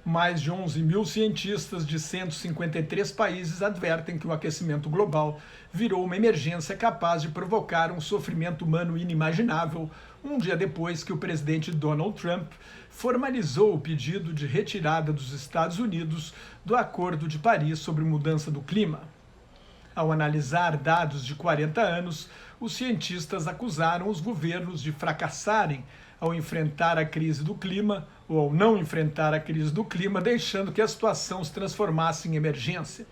Mais de 11 mil cientistas de 153 países advertem que o aquecimento global virou uma emergência capaz de provocar um sofrimento humano inimaginável, um dia depois que o presidente Donald Trump formalizou o pedido de retirada dos Estados Unidos do Acordo de Paris sobre mudança do clima. Ao analisar dados de 40 anos, os cientistas acusaram os governos de fracassarem ao enfrentar a crise do clima ou ao não enfrentar a crise do clima, deixando que a situação se transformasse em emergência,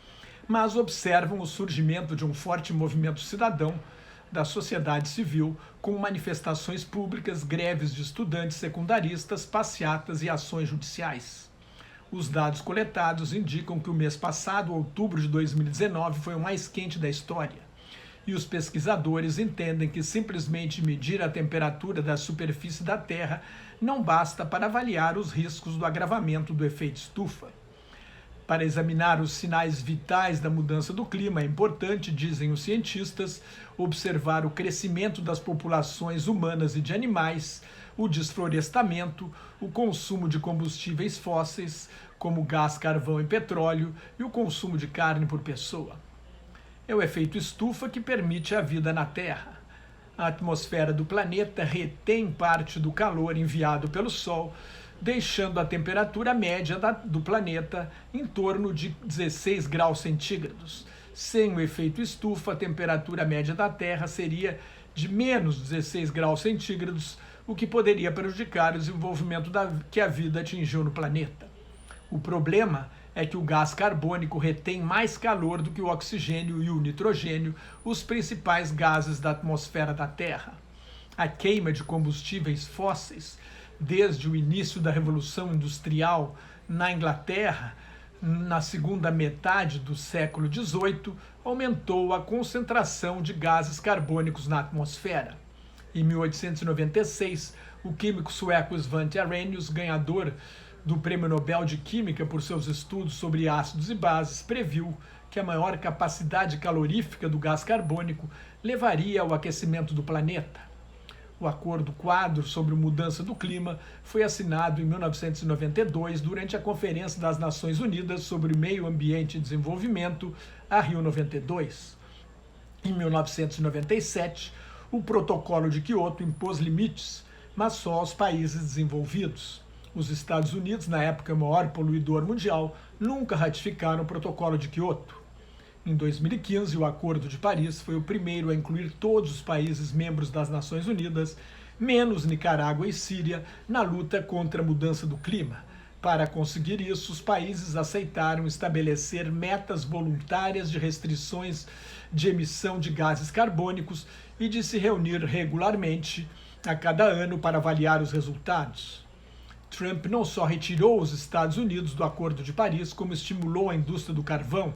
mas observam o surgimento de um forte movimento cidadão da sociedade civil, com manifestações públicas, greves de estudantes secundaristas, passeatas e ações judiciais. Os dados coletados indicam que o mês passado, outubro de 2019, foi o mais quente da história. E os pesquisadores entendem que simplesmente medir a temperatura da superfície da Terra não basta para avaliar os riscos do agravamento do efeito estufa. Para examinar os sinais vitais da mudança do clima, é importante, dizem os cientistas, observar o crescimento das populações humanas e de animais, o desflorestamento, o consumo de combustíveis fósseis, como gás, carvão e petróleo, e o consumo de carne por pessoa. É o efeito estufa que permite a vida na Terra. A atmosfera do planeta retém parte do calor enviado pelo Sol, deixando a temperatura média do planeta em torno de 16 graus centígrados. Sem o efeito estufa, a temperatura média da Terra seria de menos 16 graus centígrados, o que poderia prejudicar o desenvolvimento que a vida atingiu no planeta. O problema é que o gás carbônico retém mais calor do que o oxigênio e o nitrogênio, os principais gases da atmosfera da Terra. A queima de combustíveis fósseis, desde o início da Revolução Industrial na Inglaterra, na segunda metade do século XVIII, aumentou a concentração de gases carbônicos na atmosfera. Em 1896, o químico sueco Svante Arrhenius, ganhador do Prêmio Nobel de Química por seus estudos sobre ácidos e bases, previu que a maior capacidade calorífica do gás carbônico levaria ao aquecimento do planeta. O Acordo Quadro sobre Mudança do Clima foi assinado em 1992 durante a Conferência das Nações Unidas sobre Meio Ambiente e Desenvolvimento, a Rio 92. Em 1997, o Protocolo de Quioto impôs limites, mas só aos países desenvolvidos. Os Estados Unidos, na época o maior poluidor mundial, nunca ratificaram o Protocolo de Quioto. Em 2015, o Acordo de Paris foi o primeiro a incluir todos os países membros das Nações Unidas, menos Nicarágua e Síria, na luta contra a mudança do clima. Para conseguir isso, os países aceitaram estabelecer metas voluntárias de restrições de emissão de gases carbônicos e de se reunir regularmente a cada ano para avaliar os resultados. Trump não só retirou os Estados Unidos do Acordo de Paris, como estimulou a indústria do carvão,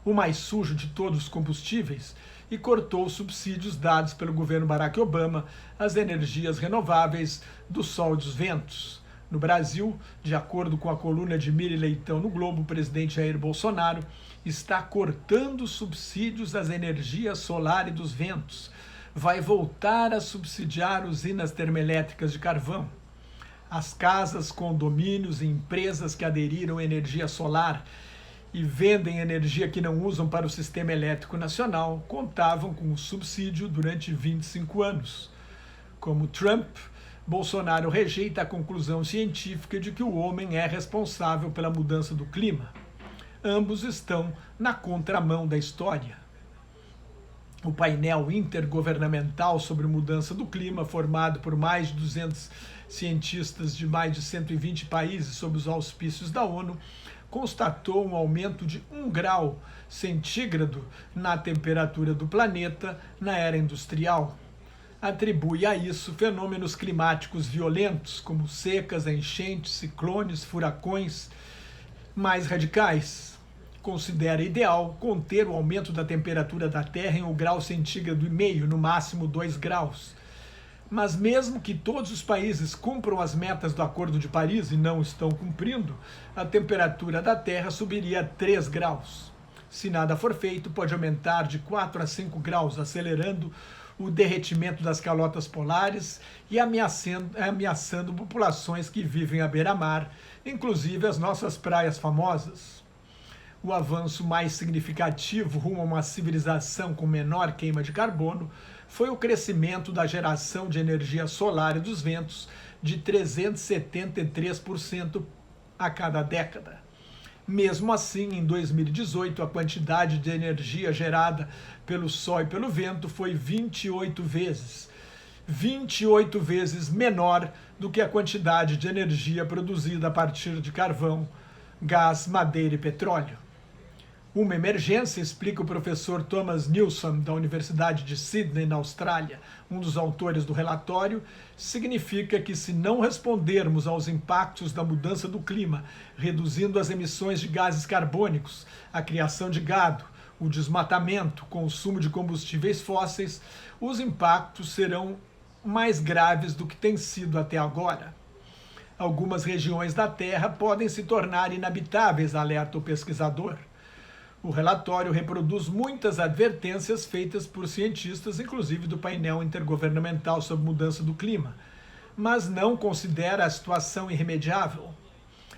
o mais sujo de todos os combustíveis, e cortou os subsídios dados pelo governo Barack Obama às energias renováveis do sol e dos ventos. No Brasil, de acordo com a coluna de Miri Leitão no Globo, o presidente Jair Bolsonaro está cortando subsídios às energias solar e dos ventos. Vai voltar a subsidiar usinas termoelétricas de carvão. As casas, condomínios e empresas que aderiram à energia solar e vendem energia que não usam para o sistema elétrico nacional contavam com o subsídio durante 25 anos. Como Trump, Bolsonaro rejeita a conclusão científica de que o homem é responsável pela mudança do clima. Ambos estão na contramão da história. O painel intergovernamental sobre mudança do clima, formado por mais de 200 cientistas de mais de 120 países sob os auspícios da ONU, constatou um aumento de 1 grau centígrado na temperatura do planeta na era industrial. Atribui a isso fenômenos climáticos violentos, como secas, enchentes, ciclones, furacões mais radicais. Considera ideal conter o aumento da temperatura da Terra em 1,5 grau centígrado, no máximo 2 graus. Mas mesmo que todos os países cumpram as metas do Acordo de Paris e não estão cumprindo, a temperatura da Terra subiria a 3 graus. Se nada for feito, pode aumentar de 4 a 5 graus, acelerando o derretimento das calotas polares e ameaçando populações que vivem à beira-mar, inclusive as nossas praias famosas. O avanço mais significativo rumo a uma civilização com menor queima de carbono foi o crescimento da geração de energia solar e dos ventos de 373% a cada década. Mesmo assim, em 2018, a quantidade de energia gerada pelo sol e pelo vento foi 28 vezes menor do que a quantidade de energia produzida a partir de carvão, gás, madeira e petróleo. Uma emergência, explica o professor Thomas Nilsson, da Universidade de Sydney, na Austrália, um dos autores do relatório, significa que, se não respondermos aos impactos da mudança do clima, reduzindo as emissões de gases carbônicos, a criação de gado, o desmatamento, o consumo de combustíveis fósseis, os impactos serão mais graves do que têm sido até agora. Algumas regiões da Terra podem se tornar inabitáveis, alerta o pesquisador. O relatório reproduz muitas advertências feitas por cientistas, inclusive do painel intergovernamental sobre mudança do clima, mas não considera a situação irremediável.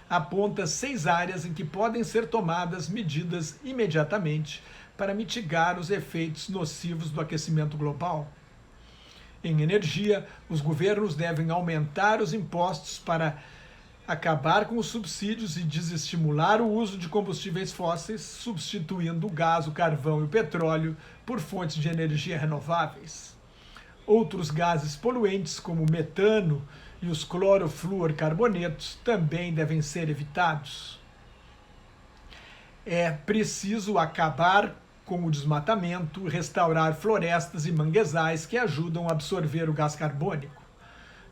Aponta 6 áreas em que podem ser tomadas medidas imediatamente para mitigar os efeitos nocivos do aquecimento global. Em energia, os governos devem aumentar os impostos para acabar com os subsídios e desestimular o uso de combustíveis fósseis, substituindo o gás, o carvão e o petróleo por fontes de energia renováveis. Outros gases poluentes, como o metano e os clorofluorcarbonetos, também devem ser evitados. É preciso acabar com o desmatamento e restaurar florestas e manguezais que ajudam a absorver o gás carbônico.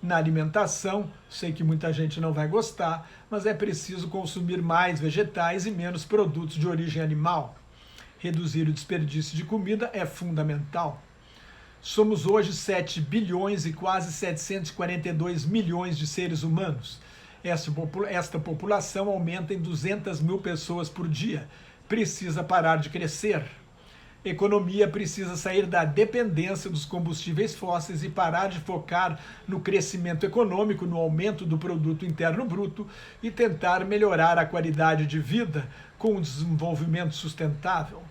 Na alimentação, sei que muita gente não vai gostar, mas é preciso consumir mais vegetais e menos produtos de origem animal. Reduzir o desperdício de comida é fundamental. Somos hoje 7 bilhões e quase 742 milhões de seres humanos. Esta população aumenta em 200 mil pessoas por dia. Precisa parar de crescer. A economia precisa sair da dependência dos combustíveis fósseis e parar de focar no crescimento econômico, no aumento do produto interno bruto e tentar melhorar a qualidade de vida com o desenvolvimento sustentável.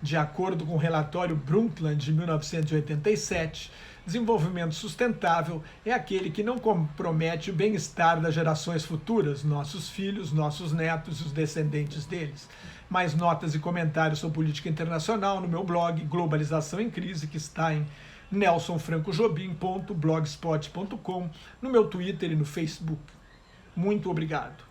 De acordo com o relatório Brundtland de 1987, desenvolvimento sustentável é aquele que não compromete o bem-estar das gerações futuras, nossos filhos, nossos netos e os descendentes deles. Mais notas e comentários sobre política internacional no meu blog Globalização em Crise, que está em nelsonfrancojobim.blogspot.com, no meu Twitter e no Facebook. Muito obrigado.